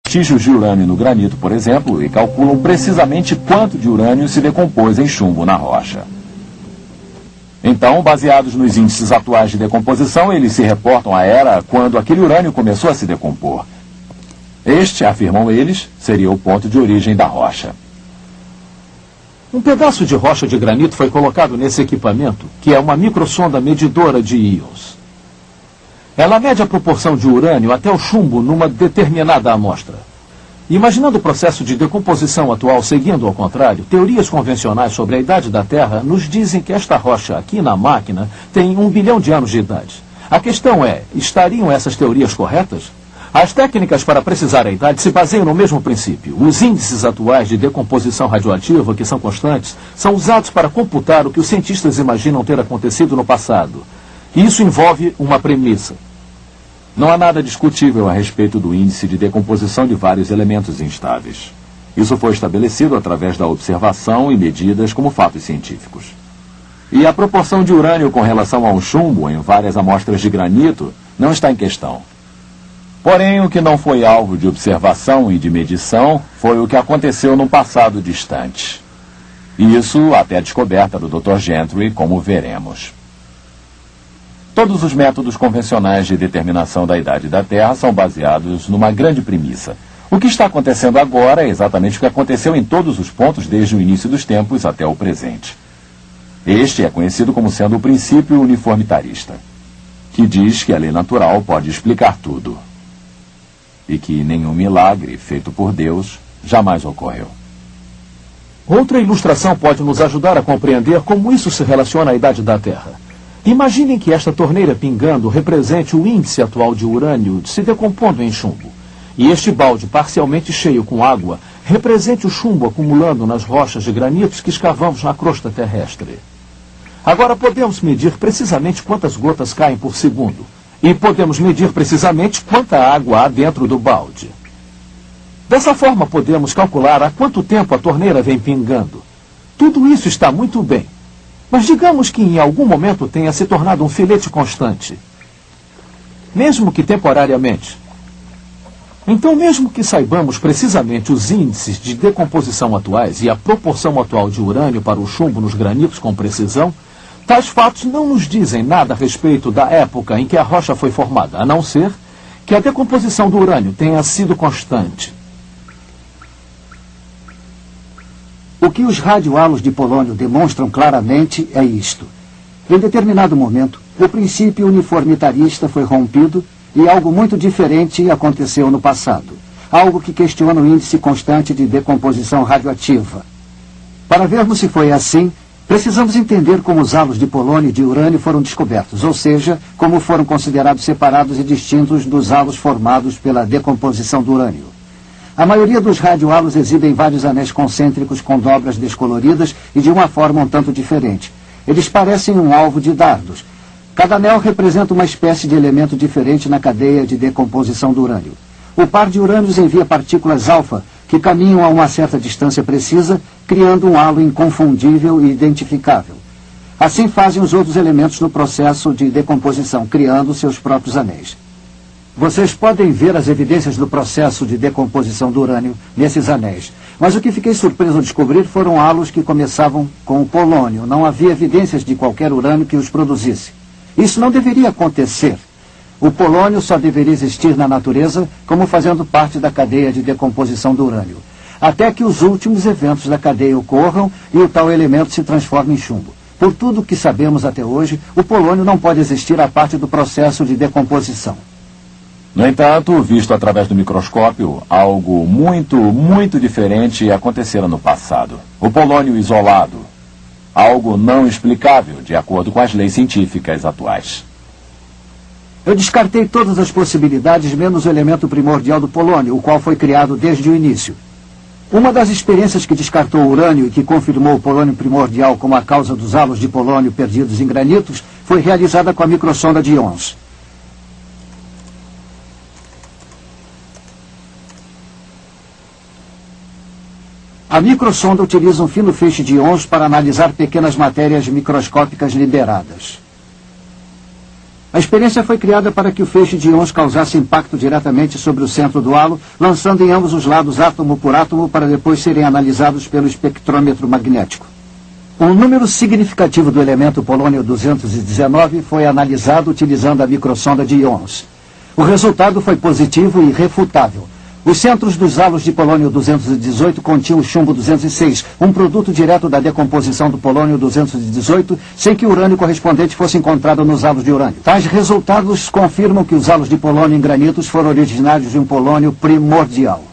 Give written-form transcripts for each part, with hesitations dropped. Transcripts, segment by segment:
vestígios de urânio no granito, por exemplo, e calculam precisamente quanto de urânio se decompôs em chumbo na rocha. Então, baseados nos índices atuais de decomposição, eles se reportam à era quando aquele urânio começou a se decompor. Este, afirmam eles, seria o ponto de origem da rocha. Um pedaço de rocha de granito foi colocado nesse equipamento, que é uma microsonda medidora de íons. Ela mede a proporção de urânio até o chumbo numa determinada amostra. Imaginando o processo de decomposição atual seguindo ao contrário, teorias convencionais sobre a idade da Terra nos dizem que esta rocha aqui na máquina tem 1 bilhão de anos de idade. A questão é, estariam essas teorias corretas? As técnicas para precisar a idade se baseiam no mesmo princípio. Os índices atuais de decomposição radioativa, que são constantes, são usados para computar o que os cientistas imaginam ter acontecido no passado. E isso envolve uma premissa. Não há nada discutível a respeito do índice de decomposição de vários elementos instáveis. Isso foi estabelecido através da observação e medidas como fatos científicos. E a proporção de urânio com relação ao chumbo em várias amostras de granito não está em questão. Porém, o que não foi alvo de observação e de medição foi o que aconteceu num passado distante. Isso até a descoberta do Dr. Gentry, como veremos. Todos os métodos convencionais de determinação da idade da Terra são baseados numa grande premissa. O que está acontecendo agora é exatamente o que aconteceu em todos os pontos desde o início dos tempos até o presente. Este é conhecido como sendo o princípio uniformitarista, que diz que a lei natural pode explicar tudo e que nenhum milagre feito por Deus jamais ocorreu. Outra ilustração pode nos ajudar a compreender como isso se relaciona à idade da Terra. Imaginem que esta torneira pingando represente o índice atual de urânio se decompondo em chumbo. E este balde parcialmente cheio com água represente o chumbo acumulando nas rochas de granitos que escavamos na crosta terrestre. Agora podemos medir precisamente quantas gotas caem por segundo. E podemos medir precisamente quanta água há dentro do balde. Dessa forma podemos calcular há quanto tempo a torneira vem pingando. Tudo isso está muito bem. Mas digamos que em algum momento tenha se tornado um filete constante. Mesmo que temporariamente. Então, mesmo que saibamos precisamente os índices de decomposição atuais e a proporção atual de urânio para o chumbo nos granitos com precisão, tais fatos não nos dizem nada a respeito da época em que a rocha foi formada, a não ser que a decomposição do urânio tenha sido constante. O que os radiohalos de polônio demonstram claramente é isto. Em determinado momento, o princípio uniformitarista foi rompido e algo muito diferente aconteceu no passado. Algo que questiona o índice constante de decomposição radioativa. Para vermos se foi assim, precisamos entender como os halos de polônio e de urânio foram descobertos, ou seja, como foram considerados separados e distintos dos halos formados pela decomposição do urânio. A maioria dos radiohalos exibem vários anéis concêntricos com dobras descoloridas e de uma forma um tanto diferente. Eles parecem um alvo de dardos. Cada anel representa uma espécie de elemento diferente na cadeia de decomposição do urânio. O par de urânios envia partículas alfa, que caminham a uma certa distância precisa, criando um halo inconfundível e identificável. Assim fazem os outros elementos no processo de decomposição, criando seus próprios anéis. Vocês podem ver as evidências do processo de decomposição do urânio nesses anéis. Mas o que fiquei surpreso ao descobrir foram halos que começavam com o polônio. Não havia evidências de qualquer urânio que os produzisse. Isso não deveria acontecer. O polônio só deveria existir na natureza como fazendo parte da cadeia de decomposição do urânio, até que os últimos eventos da cadeia ocorram e o tal elemento se transforme em chumbo. Por tudo o que sabemos até hoje, o polônio não pode existir a parte do processo de decomposição. No entanto, visto através do microscópio, algo muito diferente acontecera no passado. O polônio isolado. Algo não explicável, de acordo com as leis científicas atuais. Eu descartei todas as possibilidades, menos o elemento primordial do polônio, o qual foi criado desde o início. Uma das experiências que descartou o urânio e que confirmou o polônio primordial como a causa dos halos de polônio perdidos em granitos foi realizada com a microsonda de íons. A microsonda utiliza um fino feixe de íons para analisar pequenas matérias microscópicas liberadas. A experiência foi criada para que o feixe de íons causasse impacto diretamente sobre o centro do halo, lançando em ambos os lados átomo por átomo para depois serem analisados pelo espectrômetro magnético. Um número significativo do elemento polônio-219 foi analisado utilizando a microsonda de íons. O resultado foi positivo e irrefutável. Os centros dos halos de polônio-218 continham o chumbo-206, um produto direto da decomposição do polônio-218, sem que o urânio correspondente fosse encontrado nos halos de urânio. Tais resultados confirmam que os halos de polônio em granitos foram originários de um polônio primordial.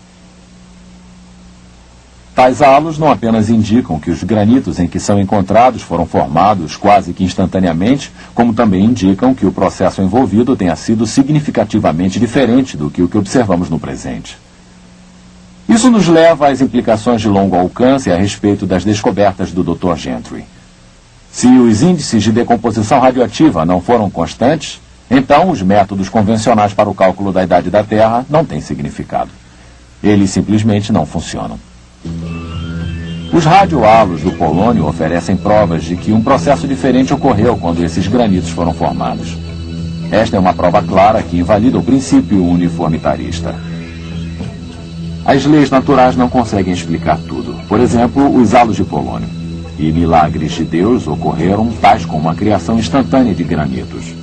Tais halos não apenas indicam que os granitos em que são encontrados foram formados quase que instantaneamente, como também indicam que o processo envolvido tenha sido significativamente diferente do que o que observamos no presente. Isso nos leva às implicações de longo alcance a respeito das descobertas do Dr. Gentry. Se os índices de decomposição radioativa não foram constantes, então os métodos convencionais para o cálculo da idade da Terra não têm significado. Eles simplesmente não funcionam. Os radiohalos do polônio oferecem provas de que um processo diferente ocorreu quando esses granitos foram formados. Esta é uma prova clara que invalida o princípio uniformitarista. As leis naturais não conseguem explicar tudo. Por exemplo, os halos de polônio. E milagres de Deus ocorreram, tais como a criação instantânea de granitos.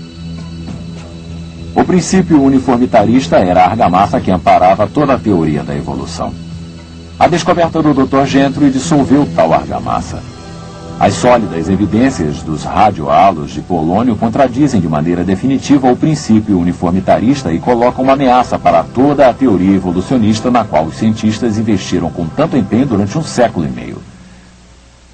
O princípio uniformitarista era a argamassa que amparava toda a teoria da evolução. A descoberta do Dr. Gentry dissolveu tal argamassa. As sólidas evidências dos radiohalos de polônio contradizem de maneira definitiva o princípio uniformitarista e colocam uma ameaça para toda a teoria evolucionista na qual os cientistas investiram com tanto empenho durante um século e meio.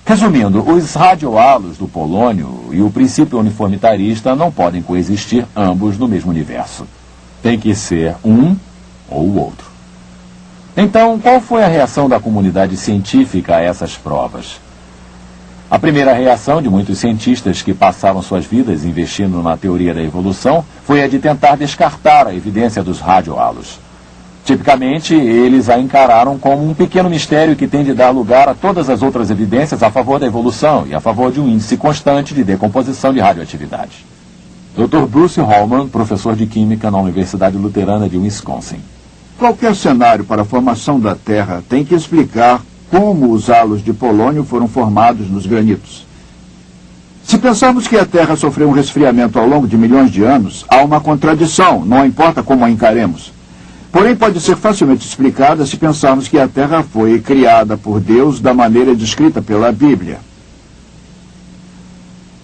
Resumindo, os radiohalos do polônio e o princípio uniformitarista não podem coexistir ambos no mesmo universo. Tem que ser um ou o outro. Então, qual foi a reação da comunidade científica a essas provas? A primeira reação de muitos cientistas que passaram suas vidas investindo na teoria da evolução foi a de tentar descartar a evidência dos radiohalos. Tipicamente, eles a encararam como um pequeno mistério que tem de dar lugar a todas as outras evidências a favor da evolução e a favor de um índice constante de decomposição de radioatividade. Dr. Bruce Holman, professor de Química na Universidade Luterana de Wisconsin. Qualquer cenário para a formação da Terra tem que explicar como os halos de polônio foram formados nos granitos. Se pensarmos que a Terra sofreu um resfriamento ao longo de milhões de anos, há uma contradição, não importa como a encaremos. Porém, pode ser facilmente explicada se pensarmos que a Terra foi criada por Deus da maneira descrita pela Bíblia.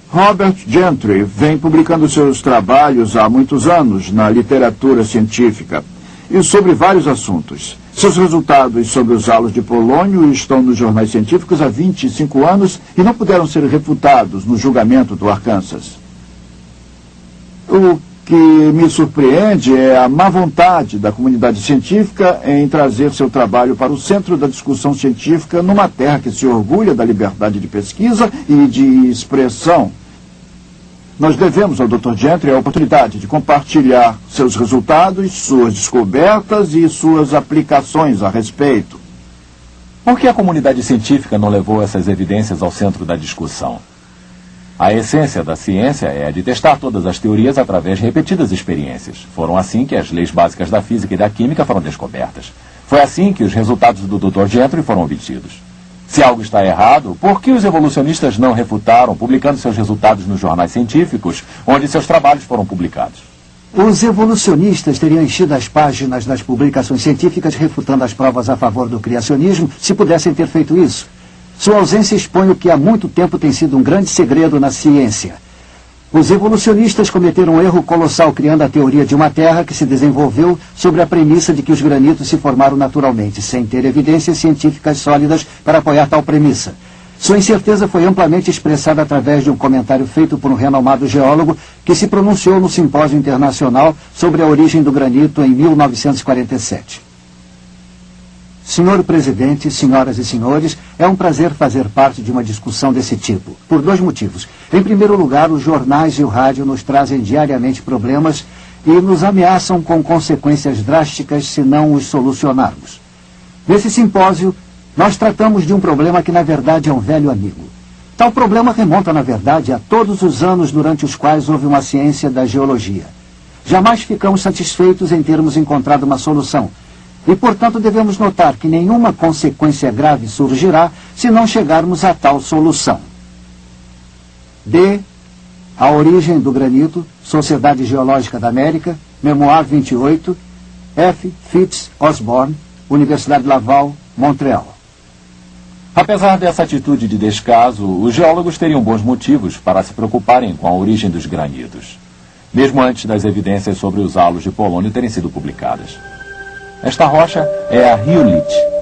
Robert Gentry vem publicando seus trabalhos há muitos anos na literatura científica e sobre vários assuntos. Seus resultados sobre os halos de polônio estão nos jornais científicos há 25 anos e não puderam ser refutados no julgamento do Arkansas. O que me surpreende é a má vontade da comunidade científica em trazer seu trabalho para o centro da discussão científica numa terra que se orgulha da liberdade de pesquisa e de expressão. Nós devemos ao Dr. Gentry a oportunidade de compartilhar seus resultados, suas descobertas e suas aplicações a respeito. Por que a comunidade científica não levou essas evidências ao centro da discussão? A essência da ciência é a de testar todas as teorias através de repetidas experiências. Foram assim que as leis básicas da física e da química foram descobertas. Foi assim que os resultados do Dr. Gentry foram obtidos. Se algo está errado, por que os evolucionistas não refutaram, publicando seus resultados nos jornais científicos, onde seus trabalhos foram publicados? Os evolucionistas teriam enchido as páginas das publicações científicas refutando as provas a favor do criacionismo se pudessem ter feito isso. Sua ausência expõe o que há muito tempo tem sido um grande segredo na ciência. Os evolucionistas cometeram um erro colossal criando a teoria de uma Terra que se desenvolveu sobre a premissa de que os granitos se formaram naturalmente, sem ter evidências científicas sólidas para apoiar tal premissa. Sua incerteza foi amplamente expressada através de um comentário feito por um renomado geólogo que se pronunciou no Simpósio Internacional sobre a origem do granito em 1947. Senhor Presidente, senhoras e senhores, é um prazer fazer parte de uma discussão desse tipo, por dois motivos. Em primeiro lugar, os jornais e o rádio nos trazem diariamente problemas e nos ameaçam com consequências drásticas se não os solucionarmos. Nesse simpósio, nós tratamos de um problema que, na verdade, é um velho amigo. Tal problema remonta, na verdade, a todos os anos durante os quais houve uma ciência da geologia. Jamais ficamos satisfeitos em termos encontrado uma solução. E, portanto, devemos notar que nenhuma consequência grave surgirá se não chegarmos a tal solução. D. A origem do granito, Sociedade Geológica da América, Memoir 28, F. Fitz Osborne, Universidade Laval, Montreal. Apesar dessa atitude de descaso, os geólogos teriam bons motivos para se preocuparem com a origem dos granitos, mesmo antes das evidências sobre os halos de polônio terem sido publicadas. Esta rocha é a Rhyolite,